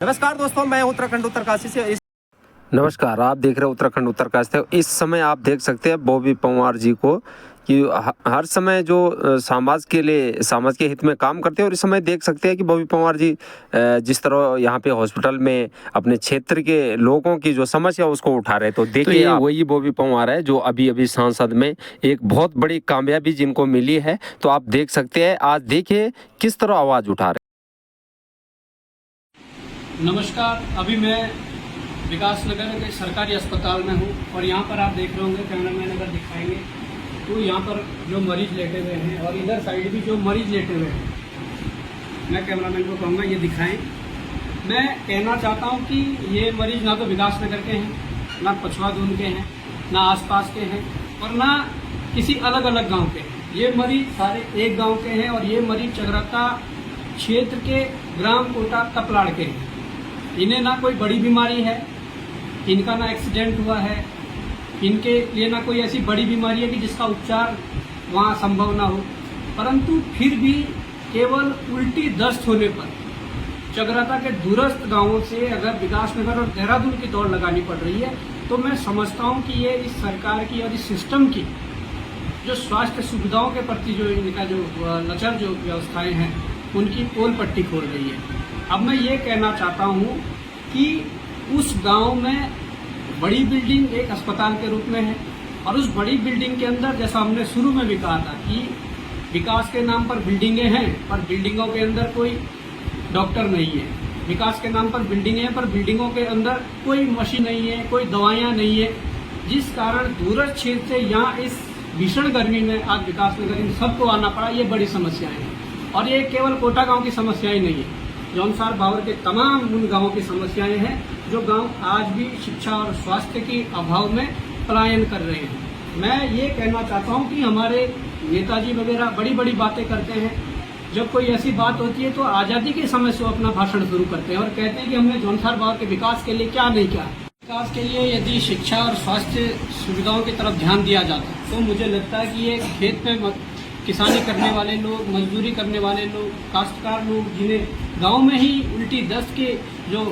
नमस्कार दोस्तों, मैं उत्तराखंड उत्तरकाशी से। नमस्कार, आप देख रहे हैं उत्तराखंड उत्तरकाशी से। इस समय आप देख सकते हैं बॉबी पंवार जी को कि हर समय जो समाज के हित में काम करते हैं। और इस समय देख सकते हैं कि बॉबी पंवार जी जिस तरह यहाँ पे हॉस्पिटल में अपने क्षेत्र के लोगों की जो समस्या उसको उठा रहे हैं। तो देखिए, वही बॉबी पंवार है जो अभी अभी सांसद में एक बहुत बड़ी कामयाबी जिनको मिली है। तो आप देख सकते हैं, आज देखिए किस तरह आवाज उठा रहे हैं। नमस्कार, अभी मैं विकास नगर के सरकारी अस्पताल में हूँ और यहाँ पर आप देख रहे होंगे, कैमरामैन अगर दिखाएंगे तो यहाँ पर जो मरीज लेटे हुए हैं और इधर साइड भी जो मरीज लेटे हुए हैं, मैं कैमरामैन को कहूँगा ये दिखाएं। मैं कहना चाहता हूँ कि ये मरीज ना तो विकास नगर के हैं, ना पछवा दून के हैं, ना आसपास के हैं और ना किसी अलग अलग गाँव के हैं। ये मरीज सारे एक गाँव के हैं और ये मरीज चगराता क्षेत्र के ग्राम कोटा तपलाड़ के हैं। इन्हें ना कोई बड़ी बीमारी है, इनका ना एक्सीडेंट हुआ है, इनके लिए ना कोई ऐसी बड़ी बीमारी है कि जिसका उपचार वहाँ संभव ना हो, परंतु फिर भी केवल उल्टी दस्त होने पर चगराता के दूरस्थ गांवों से अगर विकास नगर और देहरादून की दौड़ लगानी पड़ रही है, तो मैं समझता हूँ कि ये इस सरकार की और इस सिस्टम की जो स्वास्थ्य सुविधाओं के प्रति जो इनका जो लचर जो व्यवस्थाएं हैं उनकी पोल पट्टी खोल रही है। अब मैं ये कहना चाहता हूँ कि उस गांव में बड़ी बिल्डिंग एक अस्पताल के रूप में है और उस बड़ी बिल्डिंग के अंदर, जैसा हमने शुरू में भी कहा था कि विकास के नाम पर बिल्डिंगें हैं पर बिल्डिंगों के अंदर कोई डॉक्टर नहीं है। विकास के नाम पर बिल्डिंगें हैं पर बिल्डिंगों के अंदर कोई मशीन नहीं है, कोई दवाइयाँ नहीं है, जिस कारण दूरस्थ क्षेत्र से यहाँ इस भीषण गर्मी में आज विकास नगर इन सबको आना पड़ा। ये बड़ी समस्याएं हैं और ये केवल कोटा गाँव की समस्याएं नहीं है, जौनसार बावर के तमाम उन गांवों की समस्याएं हैं जो गांव आज भी शिक्षा और स्वास्थ्य के अभाव में पलायन कर रहे हैं। मैं ये कहना चाहता हूं कि हमारे नेताजी वगैरह बड़ी बड़ी बातें करते हैं, जब कोई ऐसी बात होती है तो आज़ादी के समय से वो अपना भाषण शुरू करते हैं और कहते हैं कि हमने जौनसार बावर के विकास के लिए क्या नहीं किया। विकास के लिए यदि शिक्षा और स्वास्थ्य सुविधाओं की तरफ ध्यान दिया जाता तो मुझे लगता है कि ये खेत में किसानी करने वाले लोग, मजदूरी करने वाले लोग, काश्तकार लोग, जिन्हें गांव में ही उल्टी दस्त के जो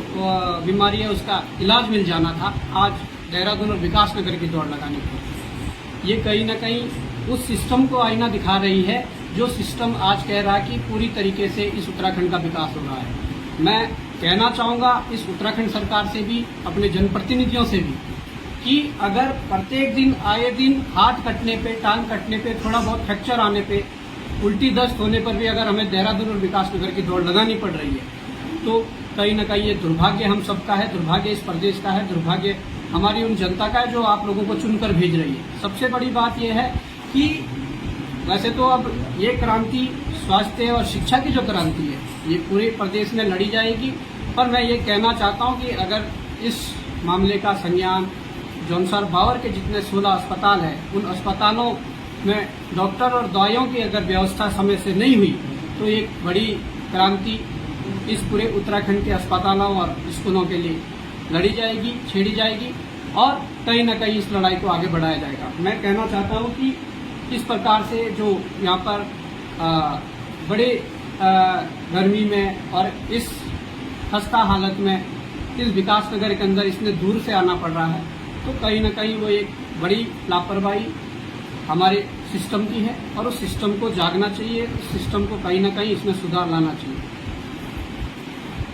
बीमारी है उसका इलाज मिल जाना था, आज देहरादून और विकास नगर की दौड़ लगानी पड़ी। ये कहीं ना कहीं उस सिस्टम को आईना दिखा रही है जो सिस्टम आज कह रहा है कि पूरी तरीके से इस उत्तराखंड का विकास हो रहा है। मैं कहना चाहूँगा इस उत्तराखंड सरकार से भी, अपने जनप्रतिनिधियों से भी, कि अगर प्रत्येक दिन आए दिन हाथ कटने पे, टांग कटने पे, थोड़ा बहुत फ्रैक्चर आने पे, उल्टी दस्त होने पर भी अगर हमें देहरादून और विकास नगर की दौड़ लगानी पड़ रही है तो कहीं ना कहीं ये दुर्भाग्य हम सबका है, दुर्भाग्य इस प्रदेश का है, दुर्भाग्य हमारी उन जनता का है जो आप लोगों को चुनकर भेज रही है। सबसे बड़ी बात यह है कि वैसे तो अब ये क्रांति स्वास्थ्य और शिक्षा की जो क्रांति है ये पूरे प्रदेश में लड़ी जाएगी, पर मैं ये कहना चाहता हूँ कि अगर इस मामले का संज्ञान जौनसार बावर के जितने 16 अस्पताल हैं उन अस्पतालों में डॉक्टर और दवाइयों की अगर व्यवस्था समय से नहीं हुई तो एक बड़ी क्रांति इस पूरे उत्तराखंड के अस्पतालों और स्कूलों के लिए लड़ी जाएगी, छेड़ी जाएगी और कहीं ना कहीं इस लड़ाई को आगे बढ़ाया जाएगा। मैं कहना चाहता हूँ कि इस प्रकार से जो यहाँ पर बड़े गर्मी में और इस खस्ता हालत में इस विकास नगर के अंदर इसमें दूर से आना पड़ रहा है, तो कहीं ना कहीं वो एक बड़ी लापरवाही हमारे सिस्टम की है और उस सिस्टम को जागना चाहिए, उस सिस्टम को कहीं ना कहीं इसमें सुधार लाना चाहिए।